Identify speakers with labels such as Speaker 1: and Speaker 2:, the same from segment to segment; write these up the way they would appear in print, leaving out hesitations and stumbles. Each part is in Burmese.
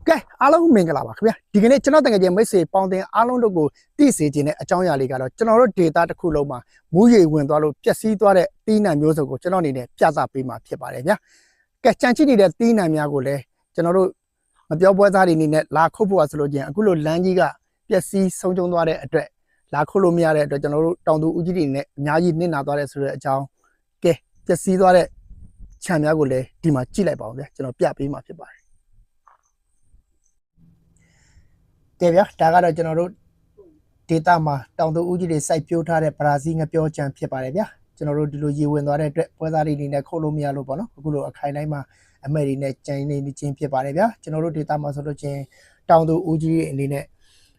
Speaker 1: ကဲအားလုံးမင်္ဂလာပါခင်ဗျာဒီကနေ့ကျွန်တော်တကယ်ချင်းမိတ်ဆွေပေါင်းတင်အားလုံးတို့ကိုသိစေခြင်းတဲ့အကြောင်းအရာလေးကတော့ကျွန်တော်တို့ data တစ်ခုလုံးမှာမူးရေဝင်သွားလို့ပျက်စီးသွားတဲ့တီးနှံမျိုးစုံကိုကျွန်တော်အနေနဲ့ပြသပေးမှာဖြစ်ပါတယ်ဗျာကဲကြံချိနေတဲ့တီးနှံများကိုလည်းကျွန်တော်တို့မပြောပွဲသားတွေအနေနဲ့လာခုတ်ဖို့ဆိုလို့ချင်းအခုလိုလမ်းကြီးကပျက်စီးဆုံးရှုံးသွားတဲ့အတွက်လာခုတ်လို့မရတဲ့အတွက်ကျွန်တော်တို့တောင်သူဦးကြီးတွေနဲ့အများကြီးနစ်နာသွားတဲ့ဆိုတဲ့အကြောင်းကဲပျက်စီးသွားတဲ့ခြံများကိုလည်းဒီမှာကြည့်လိုက်ပါဦးဗျာကျွန်တော်ပြပေးမှာဖြစ်ပါတယ်ကဲဗျာဒါကတော့ကျွန်တော်တို့ data မှာတောင်သူဦးကြီးတွေစိုက်ပျိုးထားတဲ့ဘရာဇီးငပြောကြံဖြစ်ပါတယ်ဗျာကျွန်တော်တို့ဒီလိုရေဝင်သွားတဲ့အတွက်ပွဲသားတွေအနေနဲ့ခုတ်လို့မရလို့ပေါ့နော်အခုလိုအခိုင်တိုင်းမှာအမဲတွေနဲ့ကြံနေခြင်းဖြစ်ပါတယ်ဗျာကျွန်တော်တို့ data မှာဆိုလို့ချင်းတောင်သူဦးကြီးတွေအနေနဲ့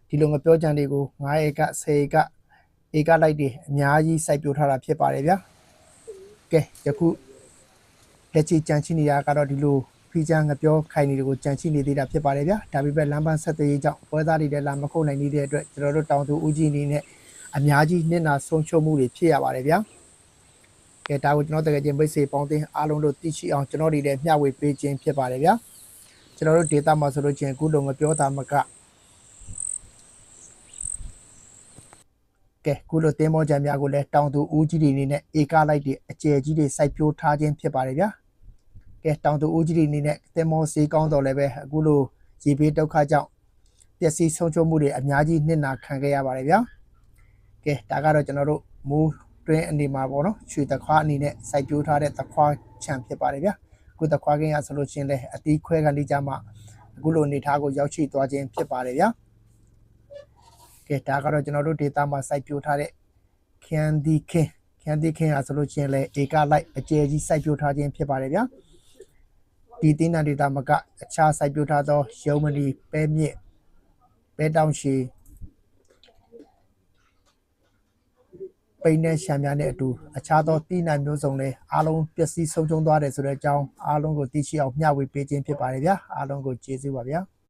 Speaker 1: ဒီလိုငပြောကြံတွေကို9ဧက10ဧကဧကလိုက်တွေအများကြီးစိုက်ပျိုးထားတာဖြစ်ပါတယ်ဗျာကဲယခုလက်ချီကြံချိနေတာကတော့ဒီလိုဖီချန်ငပြောခိုင်နေတွေကိုကြံချိနေသေးတာဖြစ်ပါတယ်ဗျာဒါပေမဲ့လမ်းပန်းဆက်သွယ်ရေးကြောင့်ပွဲသားတွေလည်းလာမခုတ်နိုင်နေတဲ့အတွက်ကျွန်တော်တို့တောင်သူဦးကြီးအနေနဲ့အများကြီးနစ်နာဆုံးရှုံးမှုတွေဖြစ်ရပါတယ်ဗျာကဲဒါကိုကျွန်တော်တကယ်ချင်းမိတ်ဆွေပေါင်းတင်အားလုံးတို့သိရှိအောင်ကျွန်တော်တွေလည်းမျှဝေပေးခြင်းဖြစ်ပါတယ်ဗျာကျွန်တော်တို့ data မှာဆိုလို့ချင်းအခုလုံးငပြောတာမကကဲခုလိုတင်းမောကြံများကိုလည်းတောင်သူဦးကြီးတွေအနေနဲ့ဧကလိုက်တွေအကျယ်ကြီးတွေစိုက်ပျိုးထားခြင်းဖြစ်ပါတယ်ဗျာကဲတောင်သူဦးကြီးတွေအနေနဲ့တင်မောစေးကောင်းတော်လည်းပဲအခုလိုရေဘေးဒုက္ခကြောင့်ပျက်စီးဆုံးရှုံးမှုတွေအများကြီးနစ်နာခံခဲ့ရပါတယ်ဗျာကဲဒါကတော့ကျွန်တော်တို့မူးတွင်းအနေမှာပေါ့နော်ရွှေတခွားအနေနဲ့စိုက်ပျိုးထားတဲ့တခွားခြံဖြစ်ပါတယ်ဗျာအခုတခွားကင်းရဆိုလို့ချင်းလည်းအတီးခွဲကန်လေးကြမှာအခုလိုအနေထားကိုရောက်ရှိသွားခြင်းဖြစ်ပါတယ်ဗျာကဲဒါကတော့ကျွန်တော်တို့ data မှာစိုက်ပျိုးထားတဲ့ခန်းဒီခင်းရဆိုလို့ချင်းလည်းဧကလိုက်အကျယ်ကြီးစိုက်ပျိုးထားခြင်းဖြစ်ပါတယ်ဗျာဒီတင်းနံဒေတာမကအခြားစိုက်ပျိုးထားသောရုံမနီပဲမြင့်ပဲတောင်ရှည်ပိန်းနဲ့ရှမ်းများနဲ့အတူအခြားသောတင်းနံမျိုးစုံလည်းအားလုံးပျက်စီးဆုံးရှုံးသွားတယ်ဆိုတဲ့အကြောင်းအားလုံးကိုသိရှိအောင်မျှဝေပေးခြင်းဖြစ်ပါတယ်ဗျာအားလုံးကိုကျေးဇူးပါဗျာ